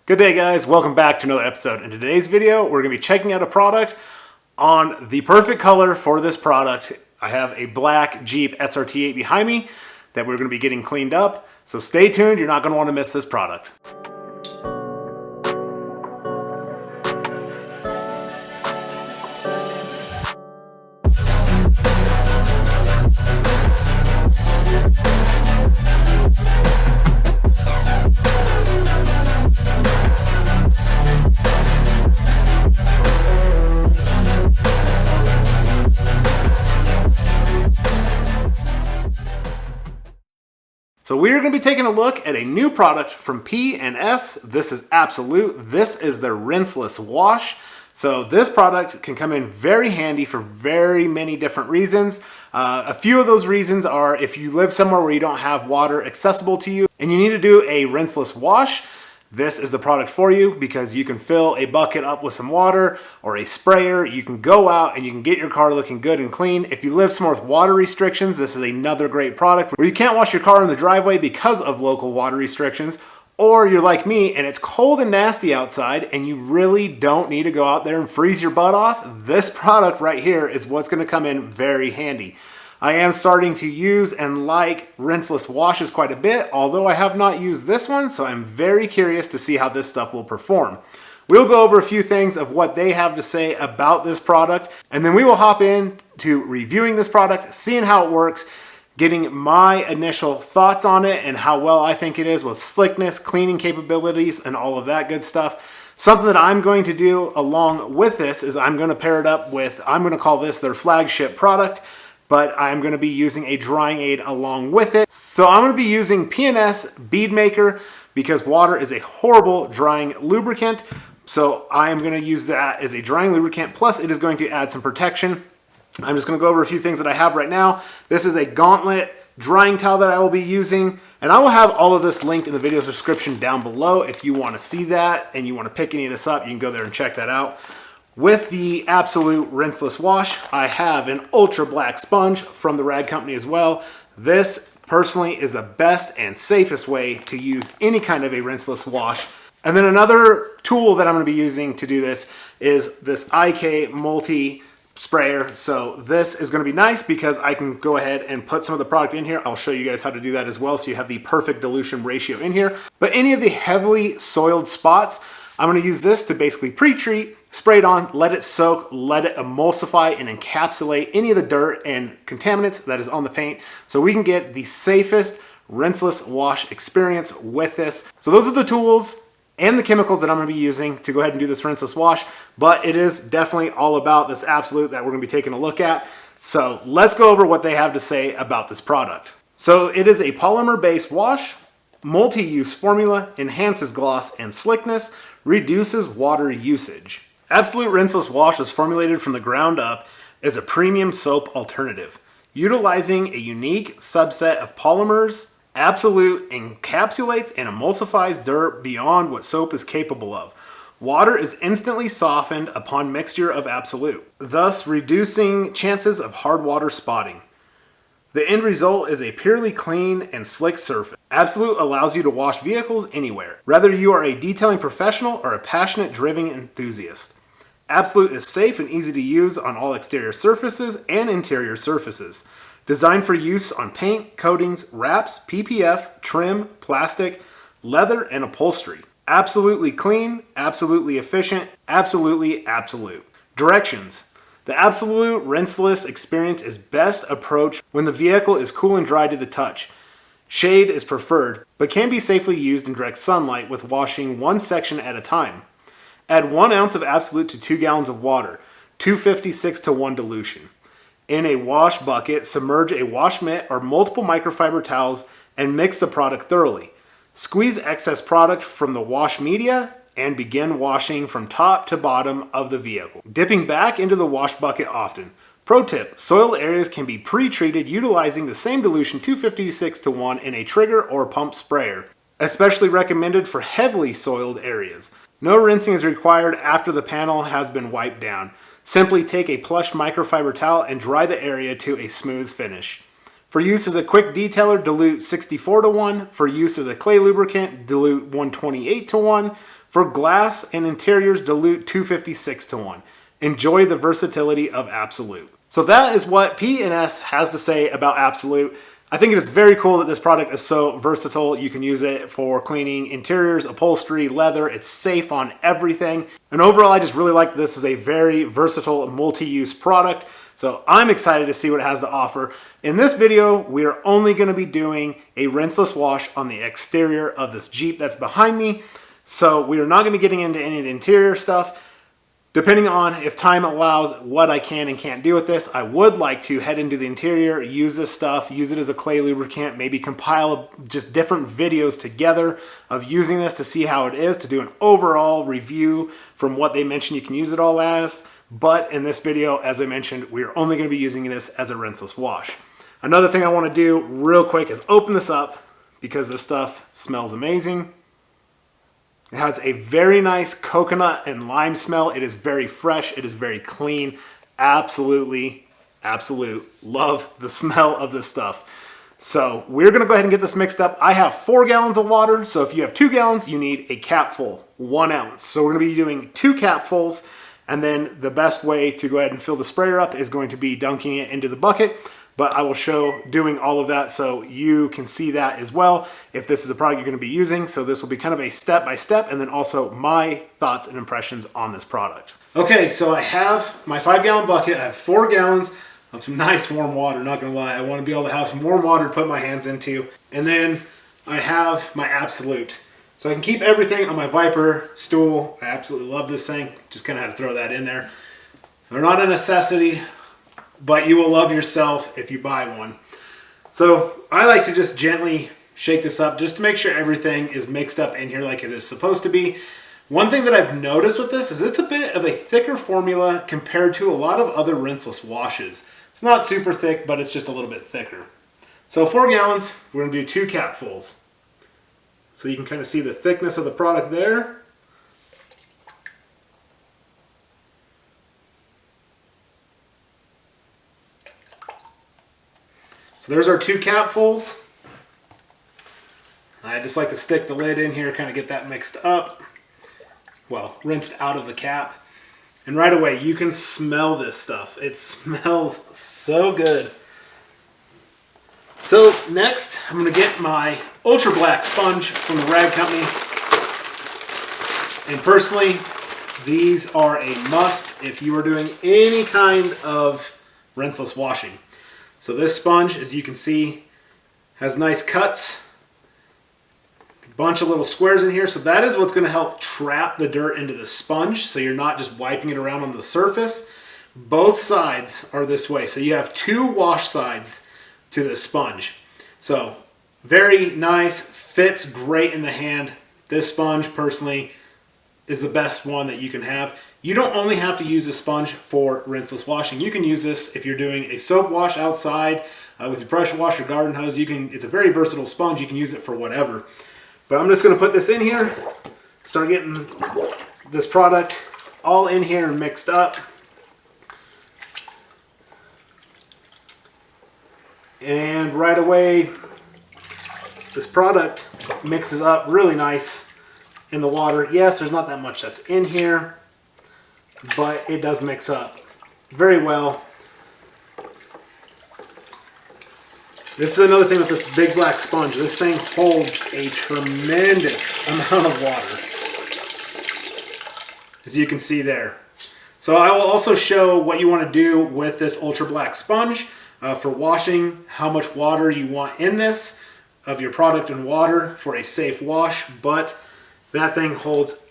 Good day guys, welcome back to another episode. In today's video, we're going to be checking out a product on the perfect color for this product. I have a black Jeep SRT8 behind me that we're going to be getting cleaned up. So stay tuned, you're not going to want to miss this product. So we're going to be taking a look at a new product from P&S. This is Absolute. This is their Rinseless Wash. So this product can come in very handy for very many different reasons. A few of those reasons are if you live somewhere where you don't have water accessible to you and you need to do a rinseless wash, this is the product for you because you can fill a bucket up with some water or a sprayer. You can go out and you can get your car looking good and clean. If you live somewhere with water restrictions, this is another great product. Where you can't wash your car in the driveway because of local water restrictions, or you're like me and it's cold and nasty outside and you really don't need to go out there and freeze your butt off, this product right here is what's going to come in very handy. I am starting to use and like rinseless washes quite a bit, although I have not used this one, so I'm very curious to see how this stuff will perform. We'll go over a few things of what they have to say about this product, and then we will hop in to reviewing this product, seeing how it works, getting my initial thoughts on it and how well I think it is with slickness, cleaning capabilities, and all of that good stuff. Something that I'm going to do along with this is I'm going to pair it up with, I'm going to call this their flagship product, but I'm going to be using a drying aid along with it. So I'm going to be using P&S Bead Maker because water is a horrible drying lubricant. So I am going to use that as a drying lubricant, plus it is going to add some protection. I'm just going to go over a few things that I have right now. This is a Gauntlet drying towel that I will be using, and I will have all of this linked in the video description down below. If you want to see that and you want to pick any of this up, you can go there and check that out. With the Absolute Rinseless Wash, I have an ultra black sponge from the Rad Company as well. This personally is the best and safest way to use any kind of a rinseless wash. And then another tool that I'm going to be using to do this is this IK multi sprayer. So this is going to be nice because I can go ahead and put some of the product in here. I'll show you guys how to do that as well, so you have the perfect dilution ratio in here. But any of the heavily soiled spots, I'm going to use this to basically pre-treat, spray it on, let it soak, let it emulsify and encapsulate any of the dirt and contaminants that is on the paint so we can get the safest rinseless wash experience with this. So those are the tools and the chemicals that I'm going to be using to go ahead and do this rinseless wash, but it is definitely all about this Absolute that we're going to be taking a look at. So let's go over what they have to say about this product. So it is a polymer-based wash, multi-use formula, enhances gloss and slickness, reduces water usage. Absolute Rinseless Wash was formulated from the ground up as a premium soap alternative. Utilizing a unique subset of polymers, Absolute encapsulates and emulsifies dirt beyond what soap is capable of. Water is instantly softened upon mixture of Absolute, thus reducing chances of hard water spotting. The end result is a purely clean and slick surface. Absolute allows you to wash vehicles anywhere, whether you are a detailing professional or a passionate driving enthusiast. Absolute is safe and easy to use on all exterior surfaces and interior surfaces. Designed for use on paint, coatings, wraps, PPF, trim, plastic, leather, and upholstery. Absolutely clean, absolutely efficient, absolutely absolute. Directions. The Absolute Rinseless experience is best approached when the vehicle is cool and dry to the touch. Shade is preferred, but can be safely used in direct sunlight with washing one section at a time. Add 1 ounce of Absolute to 2 gallons of water, 256:1 dilution. In a wash bucket, submerge a wash mitt or multiple microfiber towels and mix the product thoroughly. Squeeze excess product from the wash media and begin washing from top to bottom of the vehicle, dipping back into the wash bucket often. Pro tip, soiled areas can be pre-treated utilizing the same dilution 256:1 in a trigger or pump sprayer, especially recommended for heavily soiled areas. No rinsing is required after the panel has been wiped down. Simply take a plush microfiber towel and dry the area to a smooth finish. For use as a quick detailer, dilute 64:1. For use as a clay lubricant, dilute 128:1. For glass and interiors, dilute 256 to 1. Enjoy the versatility of Absolute. So that is what P&S has to say about Absolute. I think it is very cool that this product is so versatile. You can use it for cleaning interiors, upholstery, leather. It's safe on everything. And overall, I just really like this as a very versatile multi-use product. So I'm excited to see what it has to offer. In this video, we are only going to be doing a rinseless wash on the exterior of this Jeep that's behind me. So we are not going to be getting into any of the interior stuff. Depending on if time allows what I can and can't do with this, I would like to head into the interior, use this stuff, use it as a clay lubricant, maybe compile just different videos together of using this to see how it is, to do an overall review from what they mentioned you can use it all as. But in this video, as I mentioned, we are only going to be using this as a rinseless wash. Another thing I want to do real quick is open this up because this stuff smells amazing. It has a very nice coconut and lime smell. It is very fresh. It is very clean. Absolutely, absolute. Love the smell of this stuff. So we're going to go ahead and get this mixed up. I have 4 gallons of water. So if you have 2 gallons, you need a capful, 1 ounce. So we're going to be doing 2 capfuls. And then the best way to go ahead and fill the sprayer up is going to be dunking it into the bucket. But I will show doing all of that so you can see that as well if this is a product you're going to be using. So this will be kind of a step-by-step and then also my thoughts and impressions on this product. Okay, so I have my 5-gallon bucket. I have 4 gallons of some nice warm water, not going to lie. I want to be able to have some warm water to put my hands into. And then I have my Absolute. So I can keep everything on my Viper stool. I absolutely love this thing. Just kind of had to throw that in there. They're not a necessity, but you will love yourself if you buy one. So I like to just gently shake this up just to make sure everything is mixed up in here like it is supposed to be. One thing that I've noticed with this is it's a bit of a thicker formula compared to a lot of other rinseless washes. It's not super thick, but it's just a little bit thicker. So 4 gallons, we're going to do 2 capfuls. So you can kind of see the thickness of the product there. So there's our 2 capfuls. I just like to stick the lid in here, kind of get that mixed up. Well, rinsed out of the cap. And right away, you can smell this stuff. It smells so good. So next, I'm going to get my Ultra Black sponge from the rag company. And personally, these are a must if you are doing any kind of rinseless washing. So this sponge, as you can see, has nice cuts. A bunch of little squares in here. So that is what's going to help trap the dirt into the sponge so you're not just wiping it around on the surface. Both sides are this way. So you have 2 wash sides to the sponge. So very nice, fits great in the hand. This sponge personally is the best one that you can have. You don't only have to use a sponge for rinseless washing. You can use this if you're doing a soap wash outside with your pressure washer, garden hose. It's a very versatile sponge. You can use it for whatever. But I'm just going to put this in here, start getting this product all in here and mixed up. And right away, this product mixes up really nice in the water. Yes, there's not that much that's in here, but it does mix up very well. This is another thing with this big black sponge. This thing holds a tremendous amount of water, as you can see there. So I will also show what you want to do with this Ultra Black sponge. For washing, how much water you want in this of your product and water for a safe wash, but that thing holds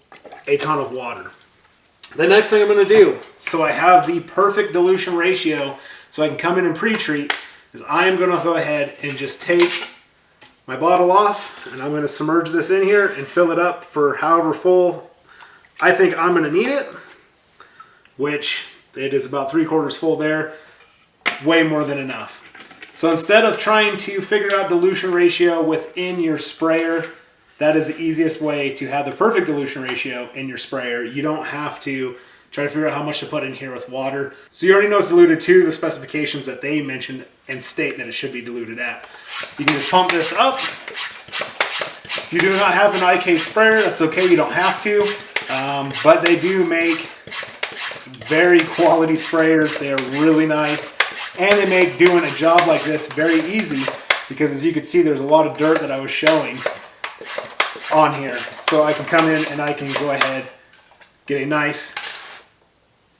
a ton of water. The next thing I'm going to do, so I have the perfect dilution ratio so I can come in and pre-treat, is I am going to go ahead and just take my bottle off and I'm going to submerge this in here and fill it up for however full I think I'm going to need it, which it is about 3/4 full there. Way more than enough. So instead of trying to figure out dilution ratio within your sprayer, that is the easiest way to have the perfect dilution ratio in your sprayer. You don't have to try to figure out how much to put in here with water. So you already know it's diluted to the specifications that they mentioned and state that it should be diluted at. You can just pump this up. If If you do not have an IK sprayer, that's okay, you don't have to. But they do make very quality sprayers. They are really nice. And they make doing a job like this very easy because as you can see, there's a lot of dirt that I was showing on here. So I can come in and I can go ahead, get a nice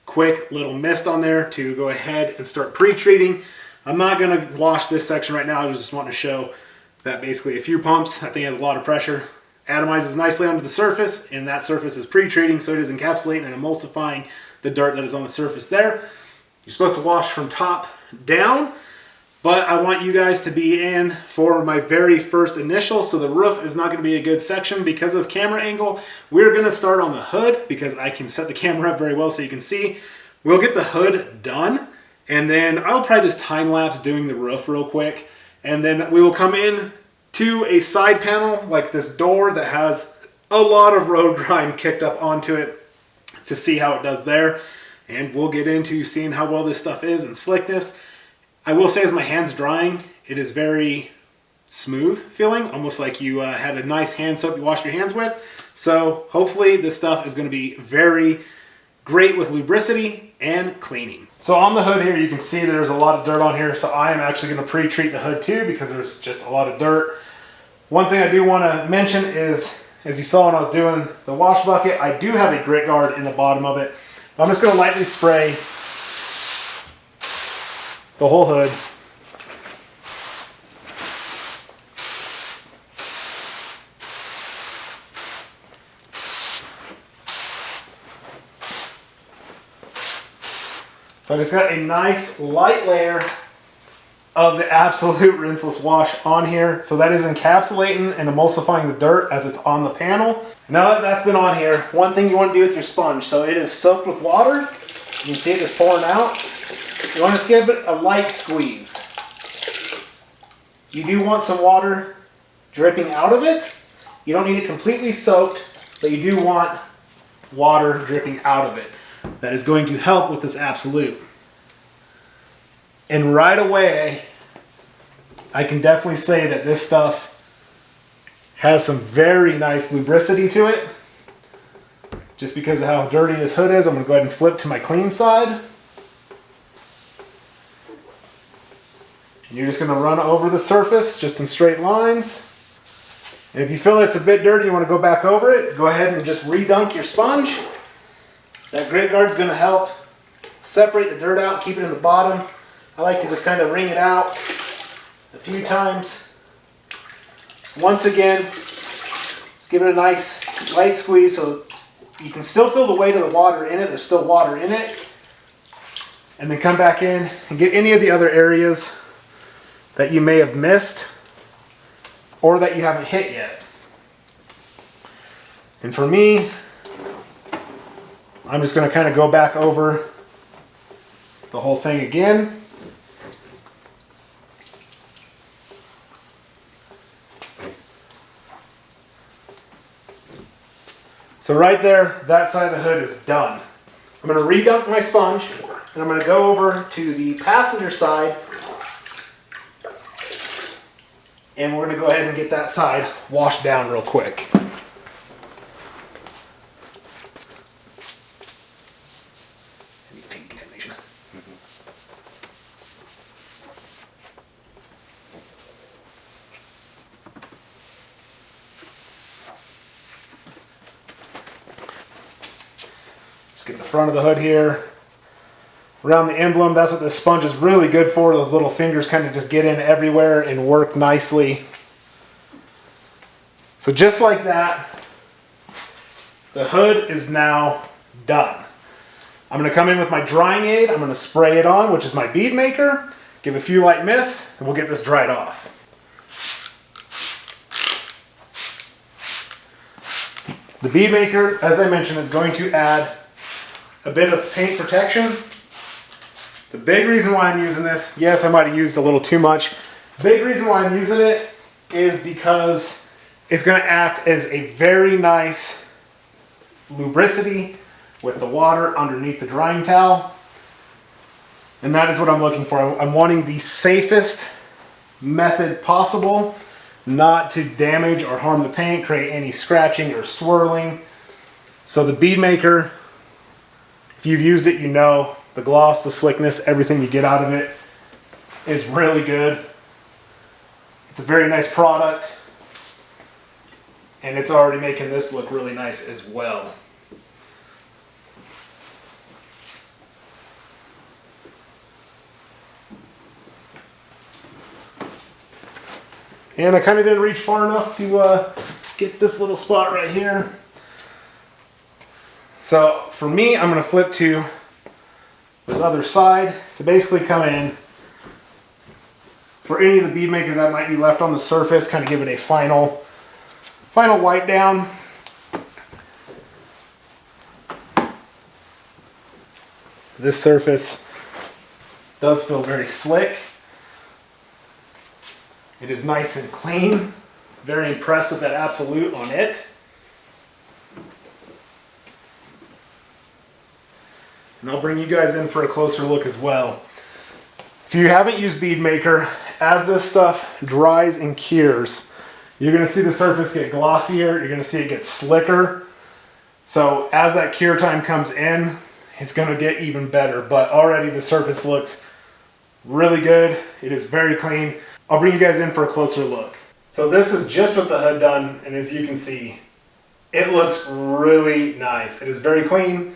quick little mist on there to go ahead and start pre-treating. I'm not gonna wash this section right now. I was just wanting to show that basically a few pumps, that thing has a lot of pressure, atomizes nicely onto the surface, and that surface is pre-treating, so it is encapsulating and emulsifying the dirt that is on the surface there. You're supposed to wash from top down, but I want you guys to be in for my very first initial, so the roof is not going to be a good section because of camera angle. We're going to start on the hood because I can set the camera up very well so you can see. We'll get the hood done, and then I'll probably just time-lapse doing the roof real quick, and then we will come in to a side panel like this door that has a lot of road grime kicked up onto it to see how it does there. And we'll get into seeing how well this stuff is and slickness. I will say as my hand's drying, it is very smooth feeling, almost like you had a nice hand soap you washed your hands with. So hopefully this stuff is going to be very great with lubricity and cleaning. So on the hood here, you can see there's a lot of dirt on here. So I am actually going to pre-treat the hood too because there's just a lot of dirt. One thing I do want to mention is, as you saw when I was doing the wash bucket, I do have a grit guard in the bottom of it. I'm just going to lightly spray the whole hood. So I just got a nice light layer of the Absolute Rinseless Wash on here. So that is encapsulating and emulsifying the dirt as it's on the panel. Now that that's been on here, one thing you want to do with your sponge, so it is soaked with water. You can see it just pouring out. You want to just give it a light squeeze. You do want some water dripping out of it. You don't need it completely soaked, but you do want water dripping out of it. That is going to help with this Absolute. And right away, I can definitely say that this stuff has some very nice lubricity to it. Just because of how dirty this hood is, I'm going to go ahead and flip to my clean side. And you're just going to run over the surface just in straight lines. And if you feel it's a bit dirty, you want to go back over it, go ahead and just redunk your sponge. That grit guard is going to help separate the dirt out, keep it in the bottom. I like to just kind of wring it out a few times. Once again, just give it a nice light squeeze so you can still feel the weight of the water in it. There's still water in it. And then come back in and get any of the other areas that you may have missed or that you haven't hit yet. And for me, I'm just going to kind of go back over the whole thing again. So right there, that side of the hood is done. I'm going to redunk my sponge, and I'm going to go over to the passenger side, and we're going to go ahead and get that side washed down real quick. Get the front of the hood here, around the emblem. That's what this sponge is really good for. Those little fingers kind of just get in everywhere and work nicely. So just like that, the hood is now done. I'm going to come in with my drying aid. I'm going to spray it on, which is my bead maker, give a few light mists, and we'll get this dried off. The bead maker, as I mentioned, is going to add a bit of paint protection. The big reason why I'm using this, yes, I might have used a little too much. The big reason why I'm using it is because it's going to act as a very nice lubricity with the water underneath the drying towel. And that is what I'm looking for. I'm wanting the safest method possible not to damage or harm the paint, create any scratching or swirling. So the Bead Maker, if you've used it, you know the gloss, the slickness, everything you get out of it is really good. It's a very nice product, and it's already making this look really nice as well. And I kind of didn't reach far enough to get this little spot right here. So for me, I'm going to flip to this other side to basically come in for any of the bead maker that might be left on the surface, kind of give it a final wipe down. This surface does feel very slick. It is nice and clean. Very impressed with that Absolute on it. And I'll bring you guys in for a closer look as well. If you haven't used Bead Maker, as this stuff dries and cures, you're going to see the surface get glossier, you're going to see it get slicker. So as that cure time comes in, it's going to get even better. But already the surface looks really good. It is very clean. I'll bring you guys in for a closer look. So this is just with the hood done, and as you can see, it looks really nice. It is very clean.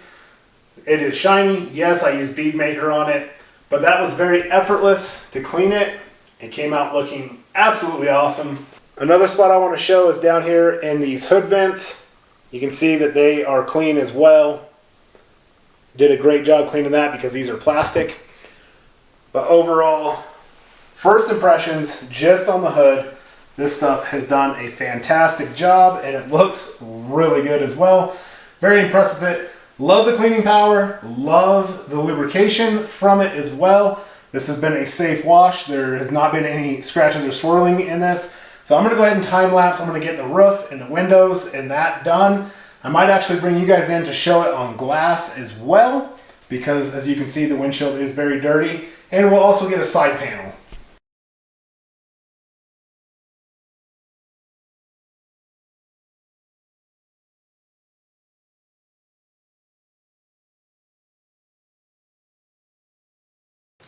It is shiny. Yes, I used Bead Maker on it, but that was very effortless to clean it. It came out looking absolutely awesome. Another spot I want to show is down here in these hood vents. You can see that they are clean as well. Did a great job cleaning that because these are plastic. But overall, first impressions just on the hood, this stuff has done a fantastic job and it looks really good as well. Very impressed with it. Love the cleaning power, love the lubrication from it as well. This has been a safe wash. There has not been any scratches or swirling in this. So I'm going to go ahead and time lapse. I'm going to get the roof and the windows and that done. I might actually bring you guys in to show it on glass as well, because as you can see, the windshield is very dirty, and we'll also get a side panel.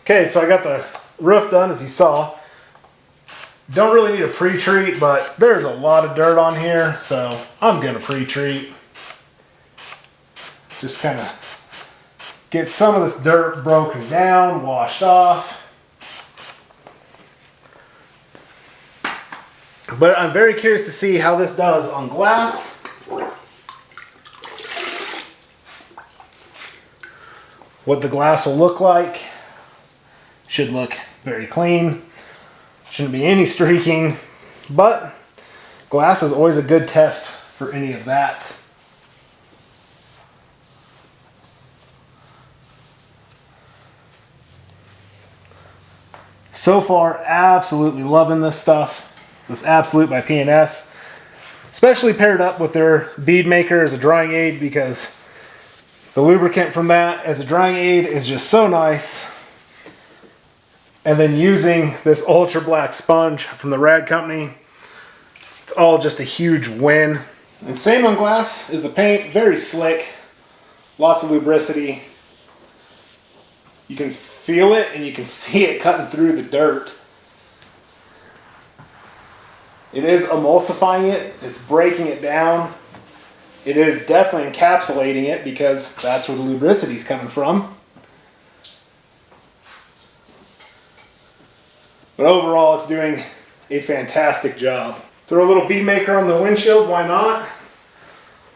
Okay, so I got the roof done, as you saw. Don't really need a pre-treat, but there's a lot of dirt on here, so I'm gonna pre-treat. Just kind of get some of this dirt broken down, washed off. But I'm very curious to see how this does on glass. What the glass will look like. Should look very clean. Shouldn't be any streaking, but glass is always a good test for any of that. So far, absolutely loving this stuff. This Absolute by P&S, especially paired up with their Bead Maker as a drying aid, because the lubricant from that as a drying aid is just so nice. And then using this ultra black sponge from the Rad Company, it's all just a huge win. And same on glass is the paint, very slick, lots of lubricity. You can feel it and you can see it cutting through the dirt. It is emulsifying it, it's breaking it down. It is definitely encapsulating it because that's where the lubricity is coming from. But overall, it's doing a fantastic job. Throw a little Bead Maker on the windshield, why not?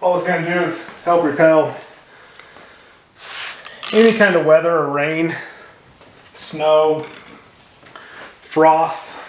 All it's going to do is help repel any kind of weather or rain, snow, frost.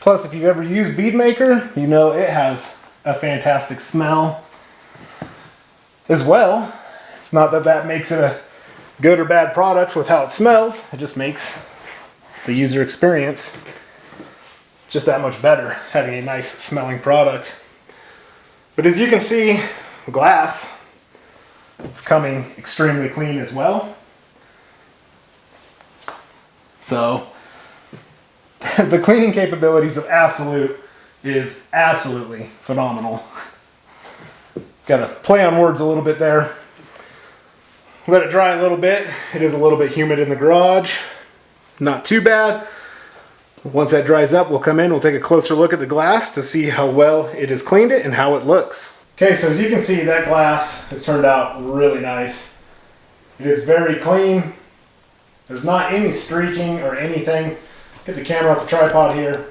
Plus, if you've ever used Bead Maker, you know it has a fantastic smell as well. It's not that that makes it good or bad product with how it smells. It just makes the user experience just that much better, having a nice smelling product. But as you can see, the glass is coming extremely clean as well. So the cleaning capabilities of Absolute is absolutely phenomenal. Got to play on words a little bit there. Let it dry a little bit. It is a little bit humid in the garage. Not too bad. Once that dries up, we'll come in, we'll take a closer look at the glass to see how well it has cleaned it and how it looks. Okay, so as you can see, that glass has turned out really nice. It is very clean. There's not any streaking or anything. Get the camera off the tripod here.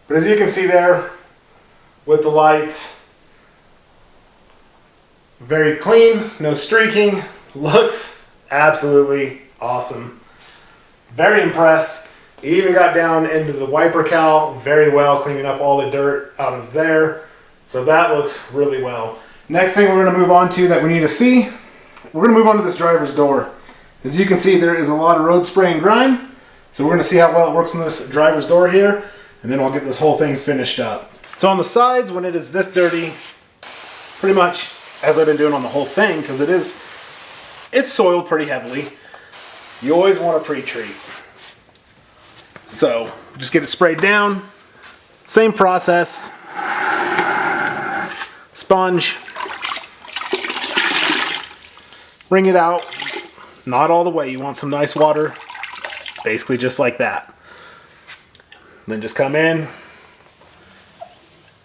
But as you can see there, with the lights, very clean, no streaking, looks absolutely awesome. Very impressed. It even got down into the wiper cowl very well, cleaning up all the dirt out of there. So that looks really well. Next thing we're going to move on to that we need to see, we're going to move on to this driver's door. As you can see, there is a lot of road spray and grime. So we're going to see how well it works on this driver's door here, and then I'll get this whole thing finished up. So on the sides, when it is this dirty, pretty much as I've been doing on the whole thing, because it's soiled pretty heavily, you always want to pre-treat. So just get it sprayed down, same process, sponge, wring it out, not all the way, you want some nice water, basically just like that. Then just come in,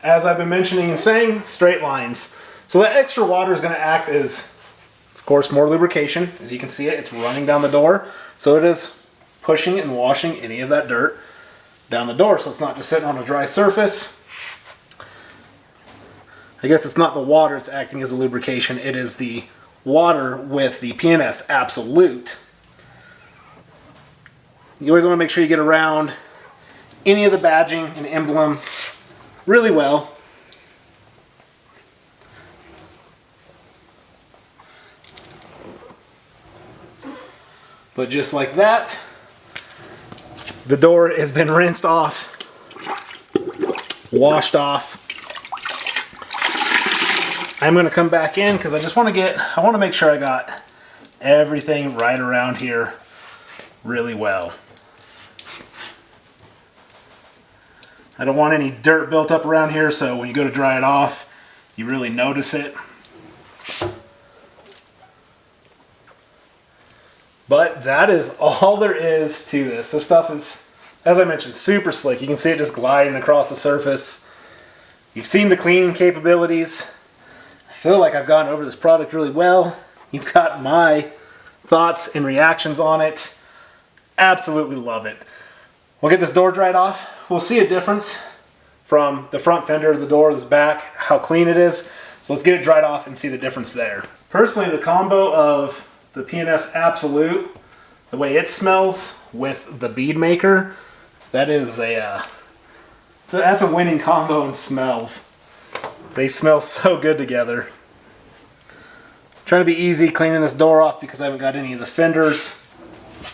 as I've been mentioning and saying, straight lines. So that extra water is going to act as, of course, more lubrication. As you can see it's running down the door. So it is pushing and washing any of that dirt down the door. So it's not just sitting on a dry surface. I guess it's not the water it's acting as a lubrication. It is the water with the P&S Absolute. You always want to make sure you get around any of the badging and emblem really well. But just like that, the door has been rinsed off, washed off. I'm going to come back in because I just want to make sure I got everything right around here really well. I don't want any dirt built up around here, so when you go to dry it off, you really notice it. But that is all there is to this. This stuff is, as I mentioned, super slick. You can see it just gliding across the surface. You've seen the cleaning capabilities. I feel like I've gone over this product really well. You've got my thoughts and reactions on it. Absolutely love it. We'll get this door dried off. We'll see a difference from the front fender to the door to this back, how clean it is. So let's get it dried off and see the difference there. Personally, the combo of the P&S Absolute, the way it smells with the Bead Maker, that is that's a winning combo in smells. They smell so good together. I'm trying to be easy cleaning this door off because I haven't got any of the fenders.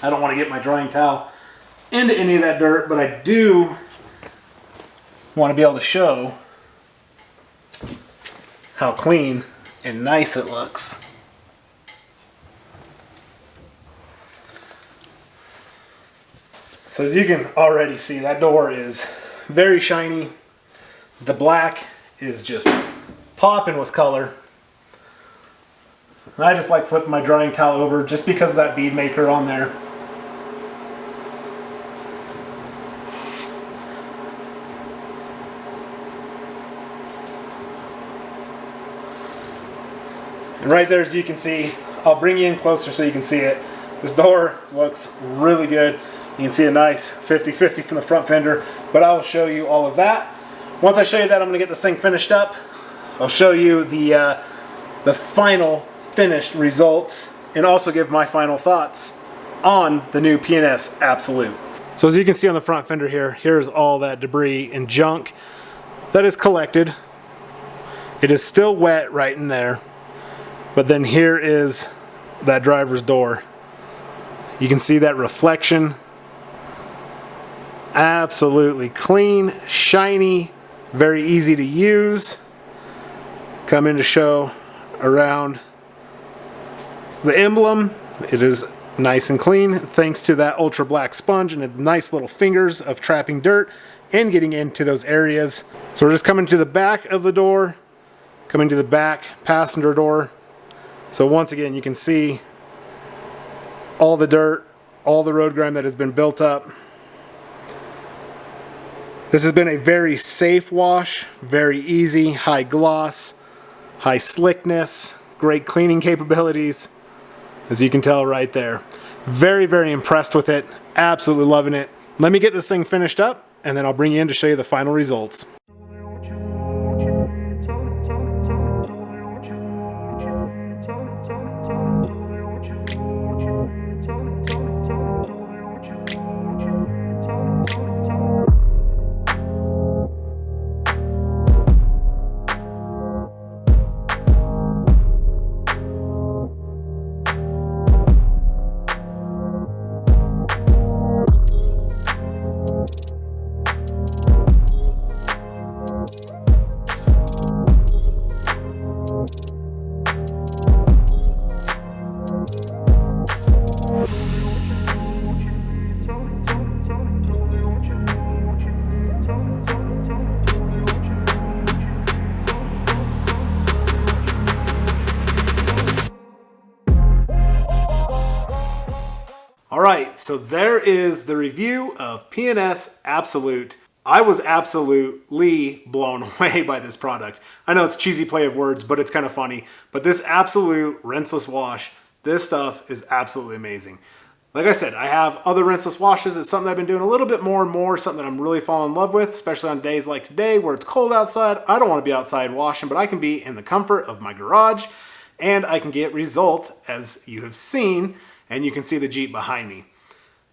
I don't want to get my drying towel into any of that dirt, but I do want to be able to show how clean and nice it looks. So as you can already see, that door is very shiny. The black is just popping with color. And I just like flipping my drying towel over just because of that bead maker on there. And right there, as you can see, I'll bring you in closer so you can see it. This door looks really good. You can see a nice 50-50 from the front fender, but I will show you all of that. Once I show you that, I'm going to get this thing finished up. I'll show you the final finished results and also give my final thoughts on the new P&S Absolute. So as you can see on the front fender here, here's all that debris and junk that is collected It is still wet right in there, but then here is that driver's door. You can see that reflection. Absolutely clean, shiny, very easy to use. Come in to show around the emblem. It is nice and clean thanks to that ultra black sponge and its nice little fingers of trapping dirt and getting into those areas. So we're just coming to the back of the door, coming to the back passenger door. So once again, you can see all the dirt, all the road grime that has been built up. This has been a very safe wash, very easy, high gloss, high slickness, great cleaning capabilities, as you can tell right there. Very, very impressed with it. Absolutely loving it. Let me get this thing finished up, and then I'll bring you in to show you the final results. Alright, so there is the review of P&S Absolute. I was absolutely blown away by this product. I know it's a cheesy play of words, but it's kind of funny. But this Absolute rinseless wash, this stuff is absolutely amazing. Like I said, I have other rinseless washes. It's something I've been doing a little bit more and more, something that I'm really falling in love with, especially on days like today where it's cold outside. I don't want to be outside washing, but I can be in the comfort of my garage and I can get results as you have seen, and you can see the Jeep behind me.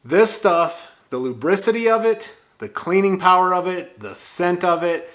This stuff, the lubricity of it, the cleaning power of it, the scent of it,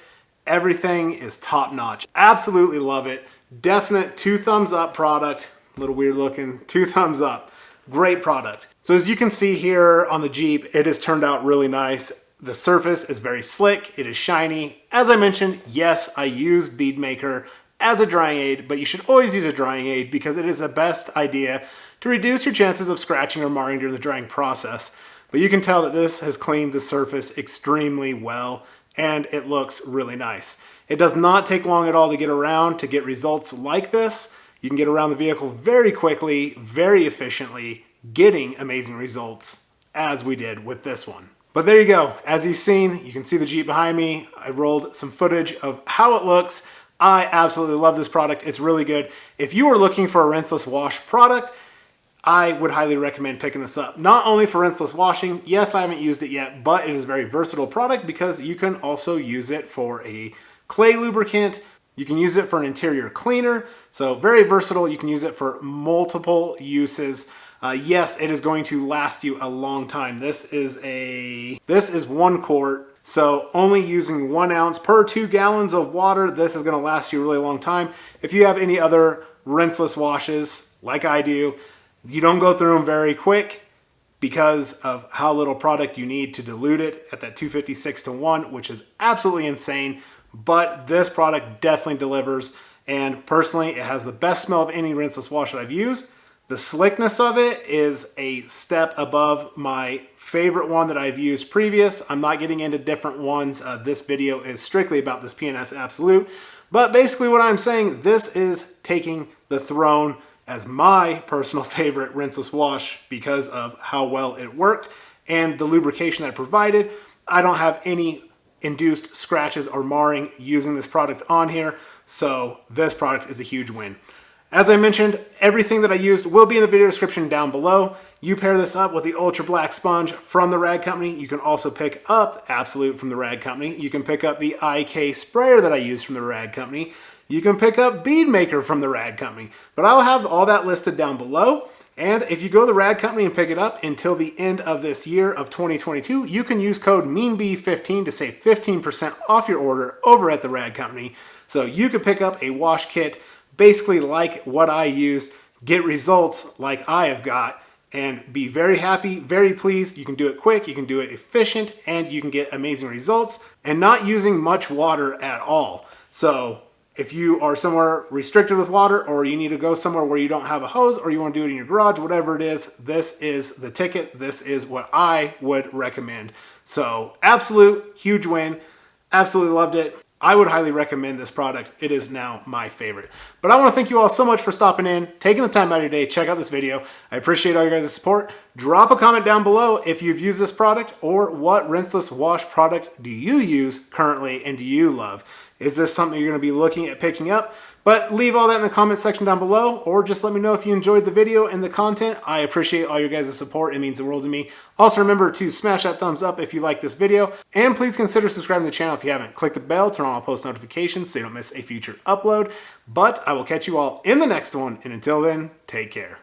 everything is top notch. Absolutely love it. Definite 2 thumbs up product. A little weird looking, 2 thumbs up. Great product. So as you can see here on the Jeep, it has turned out really nice. The surface is very slick. It is shiny. As I mentioned, yes, I used Bead Maker as a drying aid, but you should always use a drying aid because it is the best idea to reduce your chances of scratching or marring during the drying process. But you can tell that this has cleaned the surface extremely well and it looks really nice. It does not take long at all to get around to get results like this. You can get around the vehicle very quickly, very efficiently, getting amazing results as we did with this one. But there you go. As you've seen, you can see the Jeep behind me. I rolled some footage of how it looks. I absolutely love this product. It's really good. If you are looking for a rinseless wash product, I would highly recommend picking this up. Not only for rinseless washing, yes, I haven't used it yet, but it is a very versatile product because you can also use it for a clay lubricant. You can use it for an interior cleaner. So very versatile. You can use it for multiple uses. Yes, it is going to last you a long time. This is 1 quart. So only using 1 ounce per 2 gallons of water, this is gonna last you a really long time. If you have any other rinseless washes, like I do, you don't go through them very quick because of how little product you need to dilute it at that 256:1, which is absolutely insane. But this product definitely delivers. And personally, it has the best smell of any rinseless wash that I've used. The slickness of it is a step above my favorite one that I've used previous. I'm not getting into different ones. This video is strictly about this P&S Absolute. But basically what I'm saying, this is taking the throne as my personal favorite rinseless wash because of how well it worked and the lubrication that it provided. I don't have any induced scratches or marring using this product on here. So this product is a huge win. As I mentioned, everything that I used will be in the video description down below. You pair this up with the Ultra Black Sponge from the Rag Company. You can also pick up Absolute from the Rag Company. You can pick up the IK sprayer that I use from the Rag Company. You can pick up Bead Maker from the Rag Company. But I'll have all that listed down below. And if you go to the Rag Company and pick it up until the end of this year of 2022, you can use code MeanBee15 to save 15% off your order over at the Rag Company. So So you could pick up a wash kit basically like what I use, get results like I have got, and be very happy, very pleased. You can do it quick, you can do it efficient, and you can get amazing results and not using much water at all. So if you are somewhere restricted with water, or you need to go somewhere where you don't have a hose, or you want to do it in your garage, whatever it is, this is the ticket. This is what I would recommend. So absolute huge win. Absolutely loved it. I would highly recommend this product. It is now my favorite. But I want to thank you all so much for stopping in, taking the time out of your day, check out this video. I appreciate all your guys' support. Drop a comment down below if you've used this product, or what rinseless wash product do you use currently and do you love? Is this something you're going to be looking at picking up? But leave all that in the comment section down below, or just let me know if you enjoyed the video and the content. I appreciate all your guys' support. It means the world to me. Also remember to smash that thumbs up if you like this video, and please consider subscribing to the channel if you haven't. Click the bell, turn on all post notifications so you don't miss a future upload. But I will catch you all in the next one, and until then, take care.